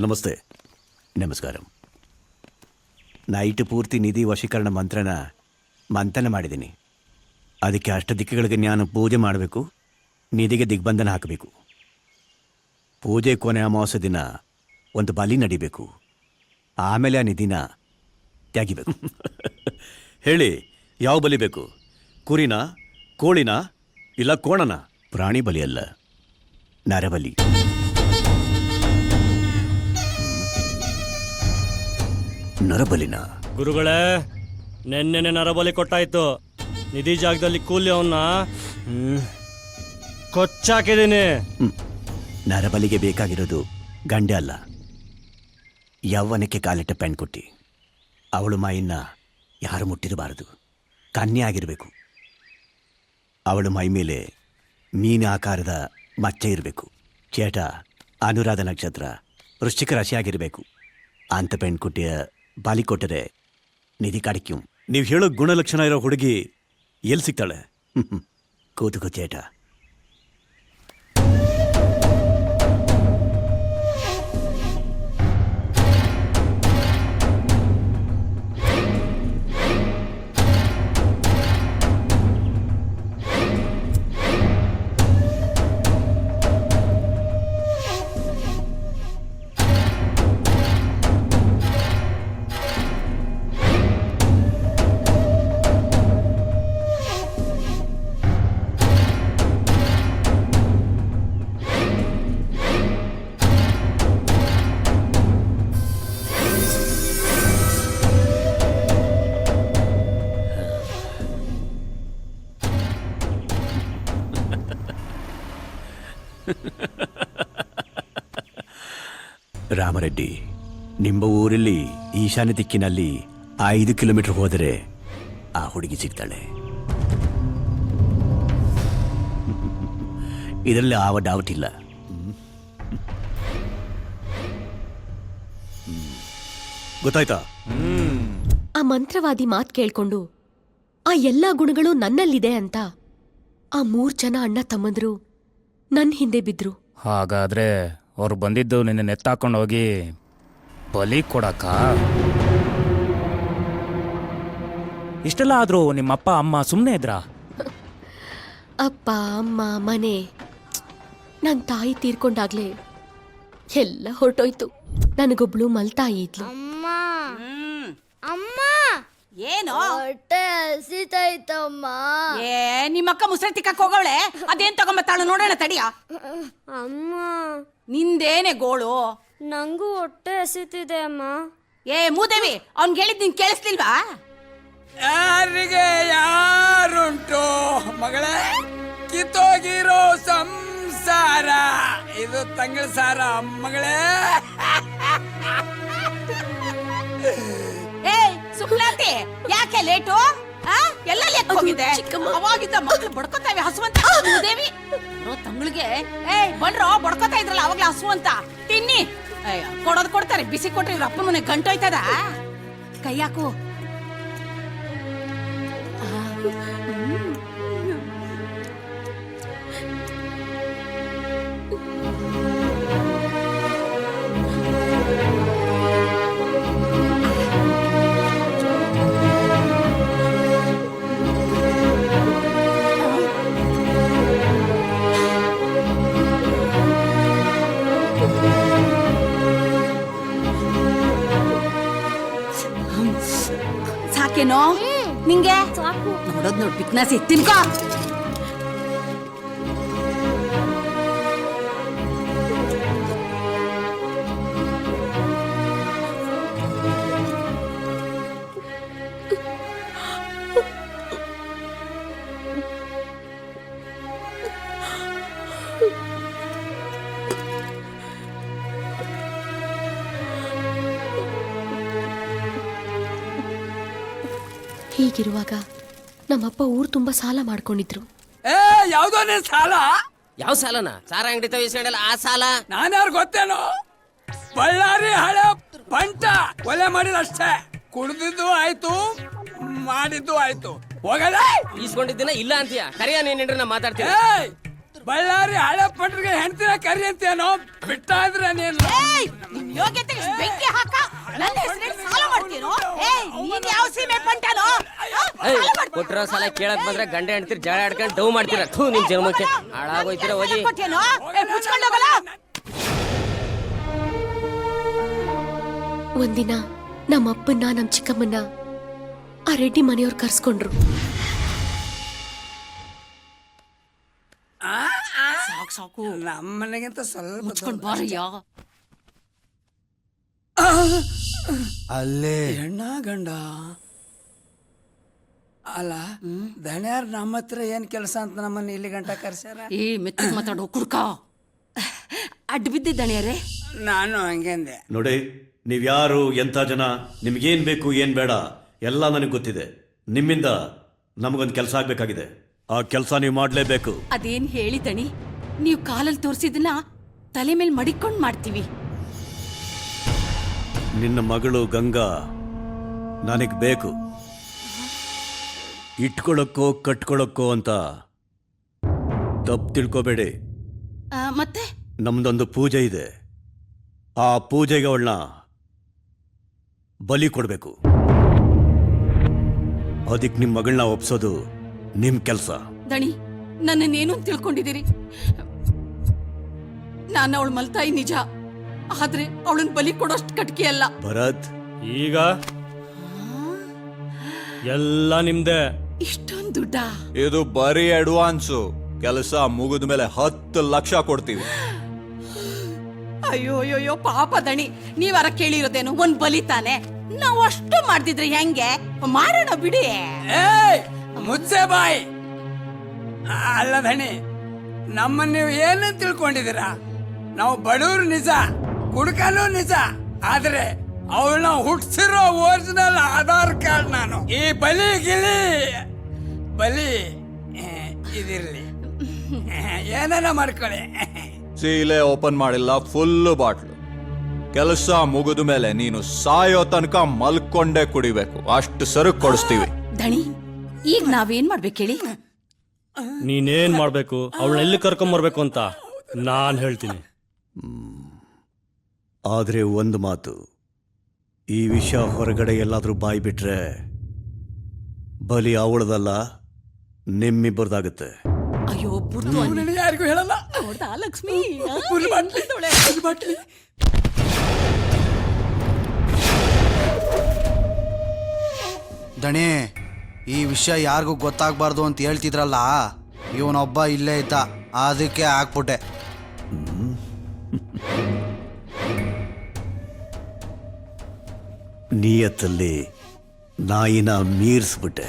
ನಮಸ್ತೆ. ನಮಸ್ಕಾರ. ನೈಟ್ ಪೂರ್ತಿ ನಿಧಿ ವಶೀಕರಣ ಮಂಥನ ಮಾಡಿದ್ದೀನಿ. ಅದಕ್ಕೆ ಅಷ್ಟದಿಕ್ಕುಗಳಿಗೆ ನಾನು ಪೂಜೆ ಮಾಡಬೇಕು, ನಿಧಿಗೆ ದಿಗ್ಬಂಧನ ಹಾಕಬೇಕು. ಪೂಜೆ ಕೊನೆ ಅಮಾವಾಸ್ಯೆ ದಿನ ಒಂದು ಬಲಿ ನಡಿಬೇಕು. ಆಮೇಲೆ ಆ ನಿಧಿನ ತ್ಯಾಗಿಬೇಕು. ಹೇಳಿ, ಯಾವ ಬಲಿ ಬೇಕು? ಕುರಿನ, ಕೋಳಿನ, ಇಲ್ಲ ಕೋಣನ? ಪ್ರಾಣಿ ಬಲಿ ಅಲ್ಲ, ನರಬಲಿ. ನರಬಲಿನ? ಗುರುಗಳೇ, ನೆನ್ನೆನೆ ನರಬಲಿ ಕೊಟ್ಟಾಯ್ತು. ನಿಧಿ ಜಾಗದಲ್ಲಿ ಕೂಲಿ ಅವನ್ನ ಕೊಚ್ಚಾಕಿದ್ದೀನಿ. ನರಬಲಿಗೆ ಬೇಕಾಗಿರೋದು ಗಂಡೆ ಅಲ್ಲ, ಯೌವನಕ್ಕೆ ಕಾಲಿಟ್ಟ ಪೆಣ್ಕುಟ್ಟಿ. ಅವಳು ಮೈಯನ್ನ ಯಾರು ಮುಟ್ಟಿರಬಾರದು, ಕನ್ಯೆ ಆಗಿರಬೇಕು. ಅವಳ ಮೈ ಮೇಲೆ ಮೀನು ಆಕಾರದ ಮಚ್ಚೆ ಇರಬೇಕು. ಚೇಟ ಅನುರಾಧ ನಕ್ಷತ್ರ, ವೃಶ್ಚಿಕ ರಾಶಿ ಆಗಿರಬೇಕು. ಅಂಥ ಪೆಣ್ಕುಟ್ಟಿಯ ಬಲಿ ಕೊಟ್ಟರೆ ನಿಧಿ ಕಾಡಿಕ್ಯೂ. ನೀವು ಹೇಳೋ ಗುಣಲಕ್ಷಣ ಇರೋ ಹುಡುಗಿ ಎಲ್ಲಿ ಸಿಗ್ತಾಳೆ? ಕೂತುಕೋ ಚೇಟ. ರಾಮರೆಡ್ಡಿ, ನಿಮ್ಮ ಊರಲ್ಲಿ ಈಶಾನ್ಯ ದಿಕ್ಕಿನಲ್ಲಿ 5 ಕಿಲೋಮೀಟರ್ ಹೋದರೆ ಆ ಹುಡುಗಿ ಸಿಗ್ತಾಳೆ. ಇದರಲ್ಲಿ ಯಾವ ಡೌಟ್ ಇಲ್ಲ. ಗೊತ್ತಾಯ್ತಾ? ಆ ಮಂತ್ರವಾದಿ ಮಾತು ಕೇಳ್ಕೊಂಡು ಆ ಎಲ್ಲಾ ಗುಣಗಳು ನನ್ನಲ್ಲಿದೆ ಅಂತ ಆ 3 ಜನ ಅಣ್ಣ ತಮ್ಮಂದ್ರು ನನ್ನ ಹಿಂದೆ ಬಿದ್ರು. ಹಾಗಾದ್ರೆ ಅವ್ರು ಬಂದಿದ್ದು ನಿನ್ನೆ ನೆತ್ತಾಕೊಂಡು ಹೋಗಿ ಬಲಿ ಕೊಡಕ? ಇಷ್ಟೆಲ್ಲ ಆದ್ರೂ ನಿಮ್ಮಪ್ಪ ಅಮ್ಮ ಸುಮ್ಮನೆ ಇದ್ರಾ? ಅಪ್ಪ ಅಮ್ಮ ಮನೆ, ನನ್ನ ತಾಯಿ ತೀರ್ಕೊಂಡಾಗ್ಲೇ ಎಲ್ಲ ಹೊರಟೋಯ್ತು. ನನಗೊಬ್ಳು ಮಲ್ತಾಯಿ ಇದ್ಲು. ಅಮ್ಮ, ಏನು ಹೊಟ್ಟೆ ಹಸಿತೈತಮ್ಮ. ಏ ನಿಮ್ಮಕ್ಕ ಮುಸ್ರೆ ತಿಕ್ಕಕ್ ಹೋಗವಳೆ, ಅದೇನ್ ತಗೊಂಬತ್ತಾಳು ನೋಡೋಣ ತಡಿಯ. ಅಮ್ಮ, ನಿಂದೇನೆ ಗೋಳು? ನಂಗೂ ಹೊಟ್ಟೆ ಹಸಿತಿದೆ ಅಮ್ಮ. ಏ ಮೂದೇವಿ, ಅವ್ನ್ ಹೇಳಿದ್ ನಿನ್ ಕೇಳಿಸ್ಲಿಲ್ವಾ? ಯಾರಿಗೆ ಯಾರುಂಟು ಮಗಳೇ ಕಿತ್ತೋಗಿರೋ ಸಂಸಾರ, ಇದು ತಂಗಳ ಸಾರ ಮಗಳೇ. ಏ ಸುಕ್ಲಾತಿ, ಯಾಕೆ ಲೇಟು? ಎಲ್ಲ ಲೇಟ್ ಹೋಗಿದೆ. ಅವಾಗಿದ್ದ ಮಕ್ಳು ಬಡ್ಕೋತಾವೆ ಹಸು ಅಂತ. ಮೂದೇವಿ ತಂಗಳಿಗೆ ಬಡ್ರೋ ಬಡ್ಕೋತಾ ಇದ್ರಲ್ಲ ಅವಾಗ್ಲೇ ಹಸು ಅಂತ. ತಿನ್ನಿ. ಕೊಡೋದ್ ಕೊಡ್ತಾರೆ, ಬಿಸಿ ಕೊಟ್ರೆ ಇವ್ರ ಅಪ್ಪನ ಮನೆ ಗಂಟೋಯ್ತದ. ಕೈ ಹಾಕು. ಸಾಕೇನೋ ನಿಂಗೆ? ಸಾಕು. ನೋಡೋದ್ ನೋಡ್ ಬಿಕ್ನಾಸಿ ತಿನ್ಕೋ. ಹೀಗಿರುವಾಗ ನಮ್ಮಪ್ಪ ಊರು ತುಂಬಾ ಸಾಲ ಮಾಡ್ಕೊಂಡಿದ್ರು. ಯಾವ್ದೋ ನಿನ್ ಸಾಲ? ಯಾವ ಸಾಲನ? ಸಾರ ಅಂಗಡಿ ತವಿಸ್ಕೊಂಡಲ್ಲ ಆ ಸಾಲ. ನಾನ್ಯಾರು ಗೊತ್ತೇನೋ? ಬಳ್ಳಾರಿ ಹಳೆ ಬಂಟ ಕೊಲೆ ಮಾಡಿದಷ್ಟೇ. ಕುಡ್ದಿದ್ದು ಆಯ್ತು, ಮಾಡಿದ್ದು ಆಯ್ತು. ಹೋಗಲ್ಲ. ಈಸ್ಕೊಂಡಿದ್ದೀನ ಇಲ್ಲ ಅಂತೀಯ? ಕರಿಯ ನೀನ್ ಮಾತಾಡ್ತೀನಿ. ಬಳ್ಳಾರಿ ಹಳೆ ಪಂಟ್ರಿಗೆ ಹೆಂಡತಿನ ಕರಿ ಅಂತೇನೋ ಬಿಟ್ಟಾದ್ರೆ ನೀನು ಏಯ್ ನಿನ್ ಯೋಗ್ಯತೆಗೆ ಇಷ್ಟ್ ಬೆಂಕಿ ಹಾಕ ನನ್ನ ಹೆಸರಲ್ಲಿ ಸಾಲ ಮಾಡ್ತೀನೋ ಏಯ್ ನೀನ್ ಯಾವ ಸೀಮೆ ಪಂಟನೋ ಕೊಟ್ಟಿರೋ ಸಾಲ ಕೇಳಕ್ ಬಂದ್ರೆ ಗಂಡ ಹೆಂಡ್ತಿರ್ ಜಗಳ ಆಡ್ಕೊಂಡು ಡೌ ಮಾಡ್ತೀರ ಥೂ ನಿಮ್ ಜನ್ಮಕ್ಕೆ ಹಾಳಾಗೋಯ್ತೀರ ಓದಿ ಕೊಟ್ಟೇನೋ ಮುಚ್ಕೊಂಡು ಹೋಗಲ್ಲ. ಒಂದಿನ ನಮ್ಮಪ್ಪನ್ನ ನಮ್ ಚಿಕ್ಕಮ್ಮನ್ನ ಆ ರೆಡ್ಡಿ ಮನೆಯವ್ರು ಕರ್ಸ್ಕೊಂಡ್ರು. ಸಾಕು ಸಾಕು ನಮ್ಮನೆಗಿಂತ ಸ್ವಲ್ಪ ಮುಚ್ಕೊಂಡ್ ಬಾರಯ್ಯ. ಅಲ್ಲೇ ಹೆಣ್ಣ ಗಂಡ ಅಲ್ಲ ದಣ್ಯಾರ್ ನಮ್ಮ ಹತ್ರ ಏನ್ ಕೆಲಸ ಅಂತ ನಮ್ಮನ್ನ ಇಲ್ಲಿ ಗಂಟ ಕರ್ಸ್ಯಾರ. ಏ ಮೆತ್ತಗ್ ಮಾತಾಡೋ ಕುಡ್ಕ ಅಡ್ಡ ಬಿದ್ದಿದ್ದಾನೆ ನಾನು ಹಂಗಂದೆ. ನೋಡಿ ನೀವ್ಯಾರು ಎಂಥ ಜನ ನಿಮ್ಗೇನ್ ಬೇಕು ಏನ್ ಬೇಡ ಎಲ್ಲ ನನಗೆ ಗೊತ್ತಿದೆ. ನಿಮ್ಮಿಂದ ನಮಗೊಂದು ಕೆಲಸ ಆಗ್ಬೇಕಾಗಿದೆ. ಆ ಕೆಲಸ ನೀವು ಮಾಡಲೇಬೇಕು. ಅದೇನ್ ಹೇಳಿ ದಣಿ, ನೀವು ಕಾಲಲ್ಲಿ ತೋರಿಸಿದನ್ನ ತಲೆ ಮೇಲೆ ಮಡಿಕೊಂಡ್ ಮಾಡ್ತೀವಿ. ನಿನ್ನ ಮಗಳು ಗಂಗಾ ನನಗೆ ಬೇಕು. ಇಟ್ಕೊಳ್ಳೋಕ್ಕೋ ಕಟ್ಕೊಳ್ಳೋಕ್ಕೋ ಅಂತ ತಪ್ಪು ತಿಳ್ಕೊಬೇಡಿ. ಮತ್ತೆ ನಮ್ದೊಂದು ಪೂಜೆ ಇದೆ. ಆ ಪೂಜೆಗೆ ಅವಳನ್ನ ಬಲಿ ಕೊಡಬೇಕು. ಅದಕ್ಕೆ ನಿಮ್ಮ ಮಗಳನ್ನ ಒಪ್ಸೋದು ನಿಮ್ ಕೆಲಸ. ದಣಿ ನನ್ನನ್ನೇನು ಅಂತ ತಿಳ್ಕೊಂಡಿದ್ದೀರಿ? ನಾನು ಅವಳ ಮಲ್ತಾಯಿ ನಿಜ, ಆದ್ರೆ ಅವಳನ್ನ ಬಲಿ ಕೊಡೋಷ್ಟು ಕಟ್ಕೆ ಅಲ್ಲ. ಭರತ್, ಈಗ ಎಲ್ಲ ನಿಮ್ದೆ. ಇಷ್ಟೊಂದು ದುಡ್ಡ? ಇದು ಬರೀ ಅಡ್ವಾನ್ಸು. ಕೆಲಸ ಮುಗಿದ ಮೇಲೆ 10 ಲಕ್ಷ ಕೊಡ್ತೀವಿ. ಅಯ್ಯೋ ಅಯ್ಯೋ ಪಾಪ ದಣಿ, ನೀವಾರ ಕೇಳಿರೋದೇನು? ಒಂದ್ ಬಲಿ ತಾನೆ. ನಾವು ಅಷ್ಟು ಮಾಡ್ತಿದ್ರೆ ಹೆಂಗೆ? ಮಾಡೋಣ ಬಿಡಿ. ಏಯ್ ಮುಚ್ಚೆ ಬಾಯ್. ಅಲ್ಲ ಧಣಿ, ನಮ್ಮನ್ನ ನೀವು ಏನು ತಿಳ್ಕೊಂಡಿದ್ದೀರಾ? ನಾವು ಬಡವರು ನಿಜ, ಕುಡ್ಕನೂ ನಿಜ, ಆದ್ರೆ ಅವಳನ್ನ ಹುಟ್ಟಿಸಿರೋ ಒರಿಜಿನಲ್ ಆಧಾರ್ ಕಾರ್ಡ್ ನಾನು. ಈ ಬಲಿ ಗಿಲಿ ಬಲಿ ಇದಿರ್ಲಿ, ಏನಾರ ಮಾಡ್ಕೊಳ್ಳಿ. ಸೀಲೆ ಓಪನ್ ಮಾಡಿಲ್ಲ, ಫುಲ್ ಬಾಟ್ಲು. ಕೆಲಸ ಮುಗಿದ ಮೇಲೆ ನೀನು ಸಾಯೋ ತನಕ ಮಲ್ಕೊಂಡೇ ಕುಡಿಬೇಕು. ಅಷ್ಟು ಸರಕು ಕೊಡಿಸ್ತೀವಿ. ದಣಿ ಈಗ ನಾವೇನ್ ಮಾಡ್ಬೇಕು ಹೇಳಿ? ನೀನೇನ್ ಮಾಡ್ಬೇಕು, ಅವಳನ್ನ ಎಲ್ಲಿ ಕರ್ಕೊಂಬರ್ಬೇಕು ಅಂತ ನಾನ್ ಹೇಳ್ತೀನಿ. ಆದ್ರೆ ಒಂದು ಮಾತು, ಈ ವಿಷಯ ಹೊರಗಡೆ ಎಲ್ಲಾದ್ರೂ ಬಾಯಿ ಬಿಟ್ರೆ ಬಲಿ ಅವಳದಲ್ಲ, ನಿಮ್ಮಿಬ್ಬರದಾಗುತ್ತೆ. ಅಯ್ಯೋ ಬುರ್ದು ನನಗೆ ಯಾರಿಗೂ ಹೇಳಲ್ಲ. ನೋಡ್ದಾ ಲಕ್ಷ್ಮಿ? ಫುಲ್ ಬಾಟ್ಲಿ, ಫುಲ್ ಬಾಟ್ಲಿ. ದಣಿ, ಈ ವಿಷಯ ಯಾರಿಗೂ ಗೊತ್ತಾಗಬಾರ್ದು ಅಂತ ಹೇಳ್ತಿದ್ರಲ್ಲ, ಇವನೊಬ್ಬ ಇಲ್ಲೇ ಇದ್ದ, ಅದಕ್ಕೆ ಹಾಕ್ಬಿಟ್ಟೆ. ನಿಯತ್ತಲ್ಲಿ ನಾಯಿನ ಮೀರಿಸ್ಬಿಟ್ಟೆ.